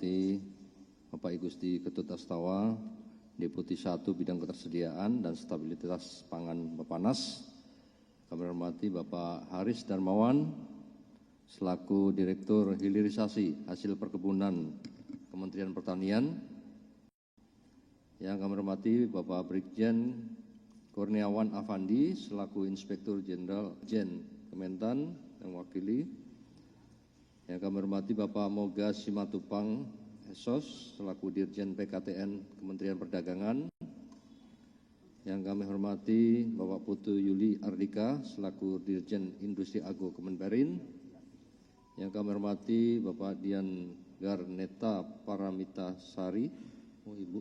hormati Bapak I Gusti Ketut Astawa, Deputi 1 Bidang Ketersediaan dan Stabilitas Pangan Bapanas. Kami hormati Bapak Haris Darmawan, selaku Direktur Hilirisasi Hasil Perkebunan Kementerian Pertanian. Yang kami hormati Bapak Brigjen Kurniawan Afandi, selaku Inspektur Jenderal Kementan yang mewakili. Yang kami hormati Bapak Moga Simatupang Esos, selaku Dirjen PKTN Kementerian Perdagangan. Yang kami hormati Bapak Putu Yuli Ardika, selaku Dirjen Industri Agro Kemenperin. Yang kami hormati Bapak Dian Garneta Paramita Sari, Ibu,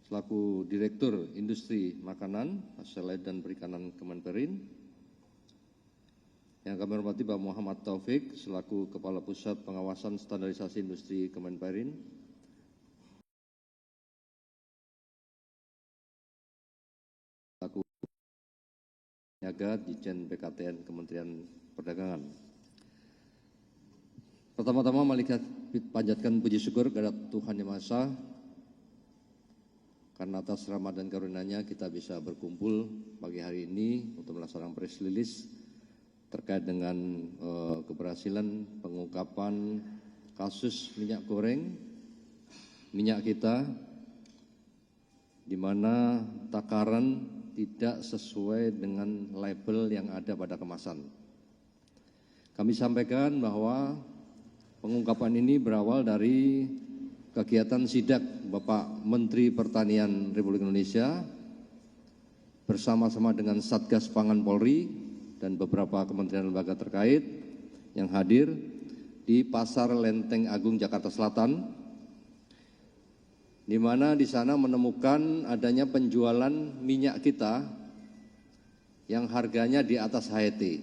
selaku Direktur Industri Makanan, Hasil Laut dan Perikanan Kemenperin. Yang kami hormati Pak Muhammad Taufik, selaku Kepala Pusat Pengawasan Standarisasi Industri Kemenperin. Selaku Niaga Ditjen PKTN Kementerian Perdagangan. Pertama-tama mari kita panjatkan puji syukur kepada Tuhan Yang Maha Esa, karena atas rahmat dan karunia-Nya kita bisa berkumpul pagi hari ini untuk melaksanakan press release terkait dengan keberhasilan pengungkapan kasus minyak goreng, minyak kita, di mana takaran tidak sesuai dengan label yang ada pada kemasan. Kami sampaikan bahwa pengungkapan ini berawal dari kegiatan sidak Bapak Menteri Pertanian Republik Indonesia bersama-sama dengan Satgas Pangan Polri dan beberapa kementerian lembaga terkait yang hadir di Pasar Lenteng Agung Jakarta Selatan, di mana di sana menemukan adanya penjualan minyak kita yang harganya di atas HET.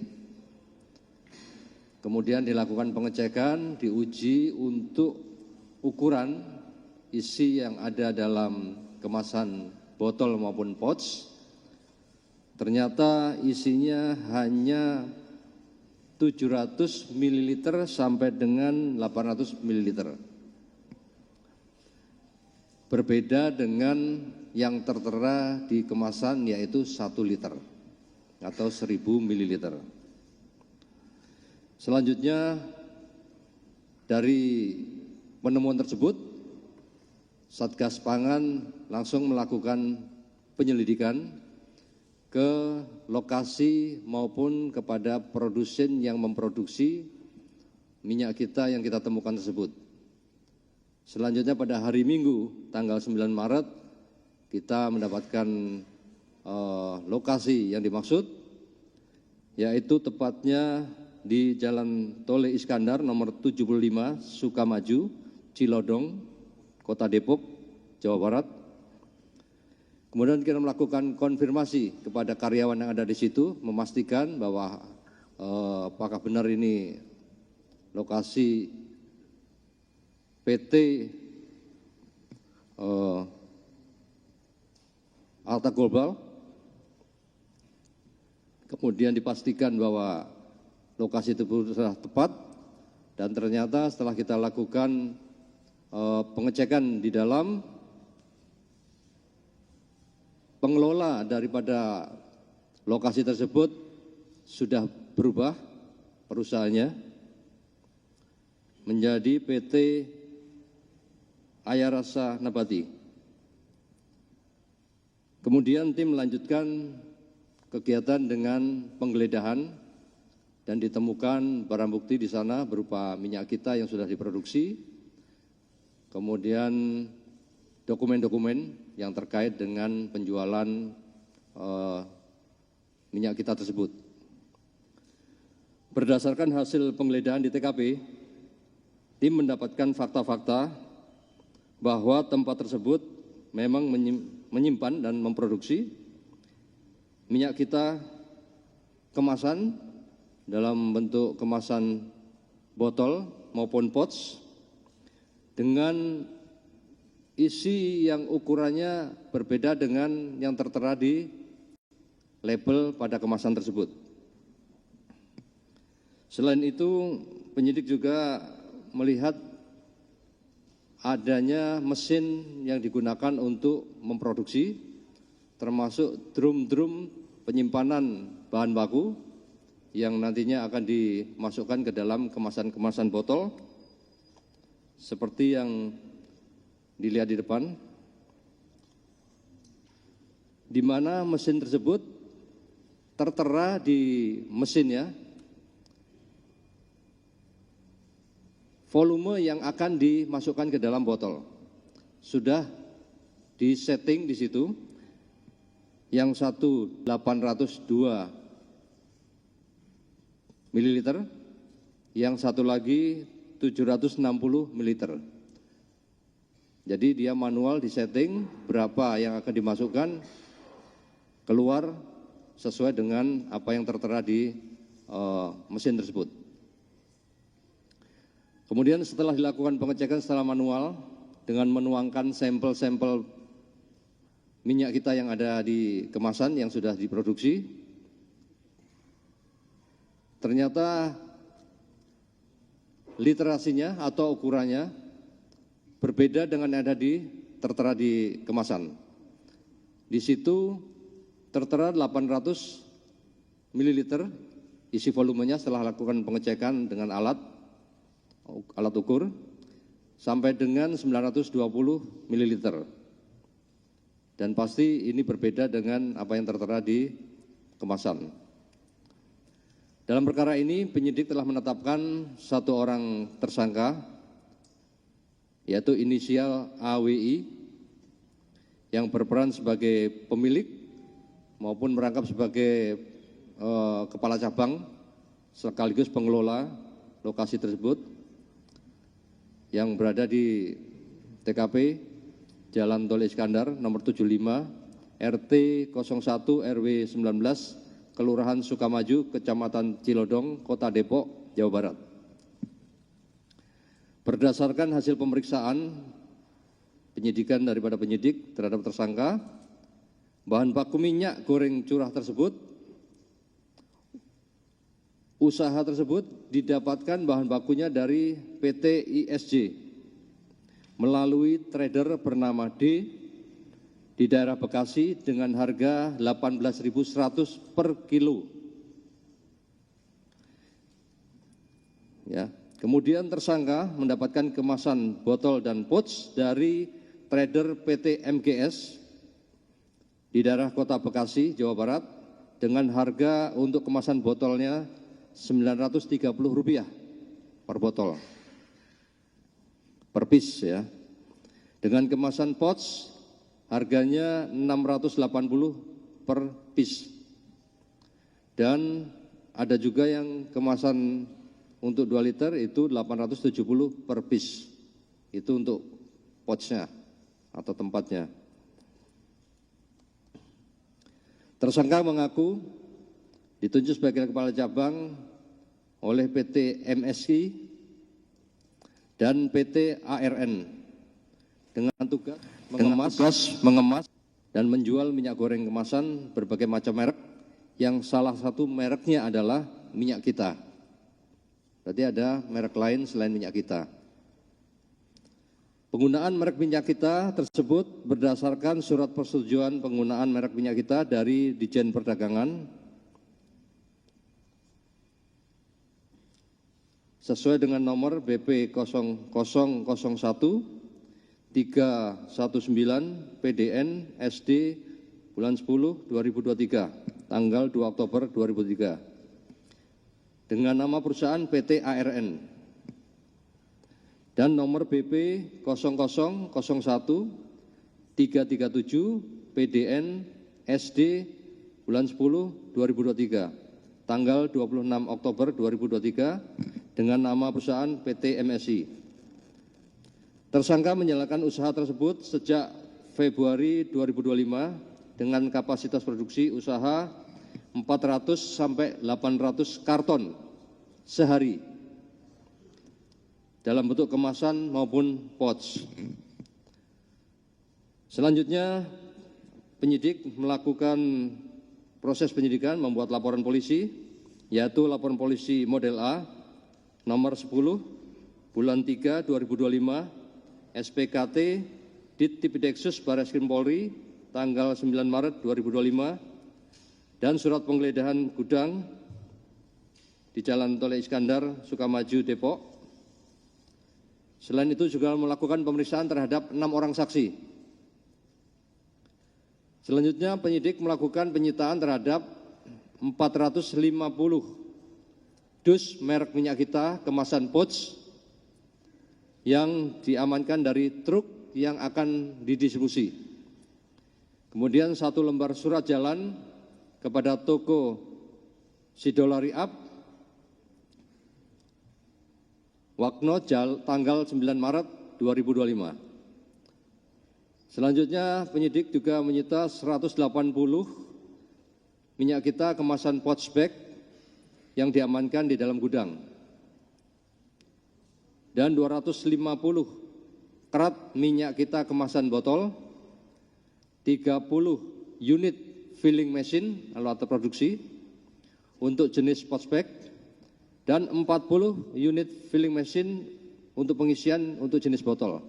Kemudian dilakukan pengecekan, diuji untuk ukuran isi yang ada dalam kemasan botol maupun pouch. Ternyata isinya hanya 700 ml sampai dengan 800 ml. Berbeda dengan yang tertera di kemasan, yaitu 1 liter atau 1000 ml. Selanjutnya, dari penemuan tersebut, Satgas Pangan langsung melakukan penyelidikan ke lokasi maupun kepada produsen yang memproduksi minyak kita yang kita temukan tersebut. Selanjutnya pada hari Minggu tanggal 9 Maret kita mendapatkan lokasi yang dimaksud, yaitu tepatnya di Jalan Tole Iskandar nomor 75 Sukamaju, Cilodong, Kota Depok, Jawa Barat. Kemudian kita melakukan konfirmasi kepada karyawan yang ada di situ, memastikan bahwa apakah benar ini lokasi PT Alta Global. Kemudian dipastikan bahwa lokasi itu sudah tepat, dan ternyata setelah kita lakukan pengecekan di dalam, pengelola daripada lokasi tersebut sudah berubah perusahaannya menjadi PT Ayarasa Nabati. Kemudian tim melanjutkan kegiatan dengan penggeledahan dan ditemukan barang bukti di sana berupa minyak kita yang sudah diproduksi, kemudian dokumen-dokumen yang terkait dengan penjualan minyak kita tersebut. Berdasarkan hasil penggeledahan di TKP, tim mendapatkan fakta-fakta bahwa tempat tersebut memang menyimpan dan memproduksi minyak kita kemasan dalam bentuk kemasan botol maupun pouch dengan isi yang ukurannya berbeda dengan yang tertera di label pada kemasan tersebut. Selain itu, penyidik juga melihat adanya mesin yang digunakan untuk memproduksi, termasuk drum-drum penyimpanan bahan baku yang nantinya akan dimasukkan ke dalam kemasan-kemasan botol, seperti yang dilihat di depan, di mana mesin tersebut tertera di mesinnya volume yang akan dimasukkan ke dalam botol. Sudah disetting di situ. Yang satu 802 ml, yang satu lagi 760 ml. Jadi dia manual disetting berapa yang akan dimasukkan, keluar sesuai dengan apa yang tertera di mesin tersebut. Kemudian setelah dilakukan pengecekan secara manual dengan menuangkan sampel-sampel minyak kita yang ada di kemasan yang sudah diproduksi, ternyata literasinya atau ukurannya berbeda dengan yang ada tertera di kemasan. Di situ tertera 800 ml isi volumenya setelah lakukan pengecekan dengan alat ukur, sampai dengan 920 ml. Dan pasti ini berbeda dengan apa yang tertera di kemasan. Dalam perkara ini penyidik telah menetapkan satu orang tersangka, yaitu inisial AWI, yang berperan sebagai pemilik maupun merangkap sebagai kepala cabang sekaligus pengelola lokasi tersebut, yang berada di TKP Jalan Tol Iskandar nomor 75 RT 01 RW 19 Kelurahan Sukamaju, Kecamatan Cilodong, Kota Depok, Jawa Barat. Berdasarkan hasil pemeriksaan penyidikan daripada penyidik terhadap tersangka, bahan baku minyak goreng curah tersebut, usaha tersebut didapatkan bahan bakunya dari PT ISJ melalui trader bernama D di daerah Bekasi dengan harga 18.100 per kilo. Ya. Kemudian tersangka mendapatkan kemasan botol dan pouch dari trader PT MGS di daerah Kota Bekasi, Jawa Barat dengan harga untuk kemasan botolnya Rp930 per botol. Per piece ya. Dengan kemasan pouch harganya Rp680 per piece. Dan ada juga yang kemasan untuk 2 liter itu Rp870 per piece. Itu untuk pouchnya atau tempatnya. Tersangka mengaku ditunjuk sebagai kepala cabang oleh PT MSI dan PT ARN dengan tugas mengemas dan menjual minyak goreng kemasan berbagai macam merek, yang salah satu mereknya adalah minyak kita. Berarti ada merek lain selain minyak kita. Penggunaan merek minyak kita tersebut berdasarkan surat persetujuan penggunaan merek minyak kita dari Ditjen Perdagangan sesuai dengan nomor BP 0001 319 PDN SD bulan 10 2023 tanggal 2 Oktober 2003 dengan nama perusahaan PT ARN dan nomor BP 0001 337 PDN SD bulan 10 2023 tanggal 26 Oktober 2023 dengan nama perusahaan PT MSI. Tersangka menjalankan usaha tersebut sejak Februari 2025 dengan kapasitas produksi usaha 400 sampai 800 karton sehari dalam bentuk kemasan maupun pouch. Selanjutnya penyidik melakukan proses penyidikan, membuat laporan polisi, yaitu laporan polisi model A nomor 10 bulan 3 2025 SPKT Dit Tipideksus Barreskrim Polri tanggal 9 Maret 2025 dan surat penggeledahan gudang di Jalan Tole Iskandar, Sukamaju, Depok. Selain itu juga melakukan pemeriksaan terhadap 6 orang saksi. Selanjutnya penyidik melakukan penyitaan terhadap 450 dus merek minyak kita kemasan pouch yang diamankan dari truk yang akan didistribusi. Kemudian 1 lembar surat jalan kepada toko Sidolari Up, Wakno, tanggal 9 Maret 2025. Selanjutnya penyidik juga menyita 180 minyak kita kemasan pouch bag yang diamankan di dalam gudang dan 250 kerat minyak kita kemasan botol, 30 unit filling machine alat produksi untuk jenis pouch bag dan 40 unit filling machine untuk pengisian untuk jenis botol,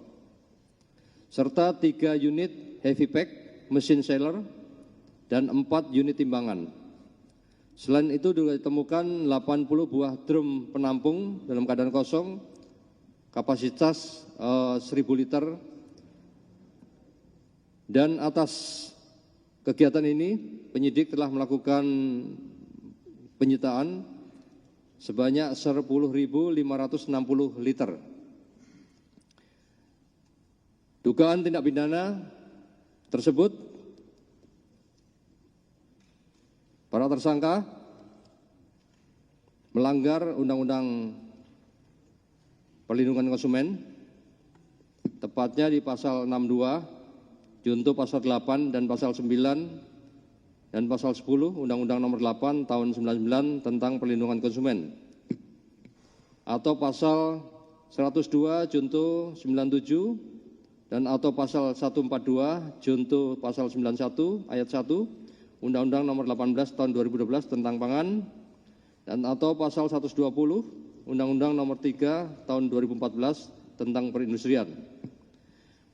serta 3 unit heavy pack mesin sealer dan 4 unit timbangan. Selain itu juga ditemukan 80 buah drum penampung dalam keadaan kosong, kapasitas 1000 liter. Dan atas kegiatan ini penyidik telah melakukan penyitaan sebanyak 10.560 liter. Dugaan tindak pidana tersebut, para tersangka melanggar Undang-Undang Perlindungan Konsumen, tepatnya di pasal 62, junto pasal 8 dan pasal 9 dan pasal 10 Undang-Undang Nomor 8 Tahun 99 tentang Perlindungan Konsumen, atau pasal 102 junto 97 dan atau pasal 142 junto pasal 91 ayat 1 Undang-Undang Nomor 18 Tahun 2012 tentang Pangan, dan atau pasal 120 Undang-Undang Nomor 3 Tahun 2014 tentang Perindustrian,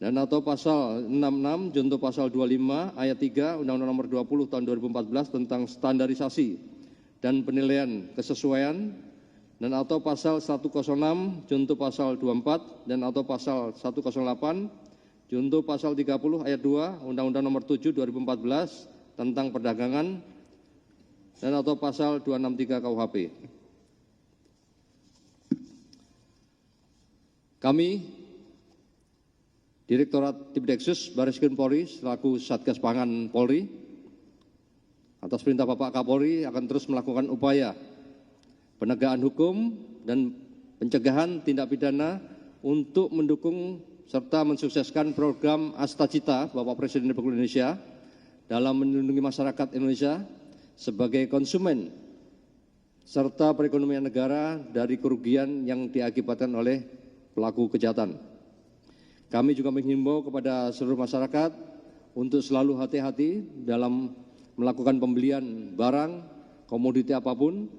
dan atau pasal 66 junto pasal 25 ayat 3 Undang-Undang Nomor 20 Tahun 2014 tentang Standarisasi dan Penilaian Kesesuaian, dan atau pasal 106 junto pasal 24 dan atau pasal 108 junto pasal 30 ayat 2 Undang-Undang Nomor 7 2014 tentang Perdagangan, dan atau pasal 263 KUHP. Kami, Direktorat Tipideksus Barreskrim Polri selaku Satgas Pangan Polri, atas perintah Bapak Kapolri akan terus melakukan upaya penegakan hukum dan pencegahan tindak pidana untuk mendukung serta mensukseskan program Astacita Bapak Presiden Republik Indonesia dalam melindungi masyarakat Indonesia sebagai konsumen serta perekonomian negara dari kerugian yang diakibatkan oleh pelaku kejahatan. Kami juga menghimbau kepada seluruh masyarakat untuk selalu hati-hati dalam melakukan pembelian barang, komoditi apapun,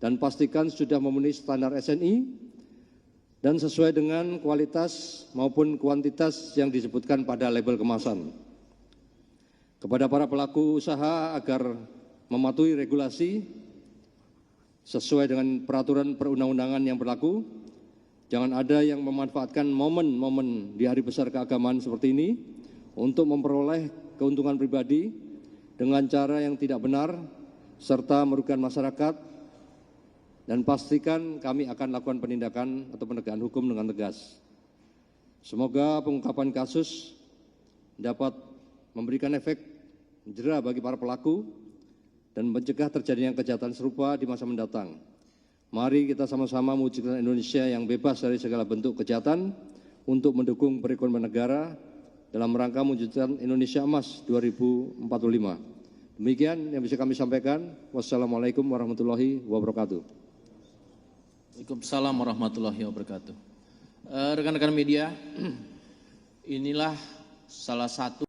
dan pastikan sudah memenuhi standar SNI dan sesuai dengan kualitas maupun kuantitas yang disebutkan pada label kemasan. Kepada para pelaku usaha agar mematuhi regulasi sesuai dengan peraturan perundang-undangan yang berlaku. Jangan ada yang memanfaatkan momen-momen di hari besar keagamaan seperti ini untuk memperoleh keuntungan pribadi dengan cara yang tidak benar serta merugikan masyarakat, dan pastikan kami akan lakukan penindakan atau penegakan hukum dengan tegas. Semoga pengungkapan kasus dapat memberikan efek jera bagi para pelaku dan mencegah terjadinya kejahatan serupa di masa mendatang. Mari kita sama-sama mewujudkan Indonesia yang bebas dari segala bentuk kejahatan untuk mendukung perekonomian negara dalam rangka mewujudkan Indonesia Emas 2045. Demikian yang bisa kami sampaikan. Wassalamualaikum warahmatullahi wabarakatuh. Waalaikumsalam warahmatullahi wabarakatuh. Rekan-rekan media, inilah salah satu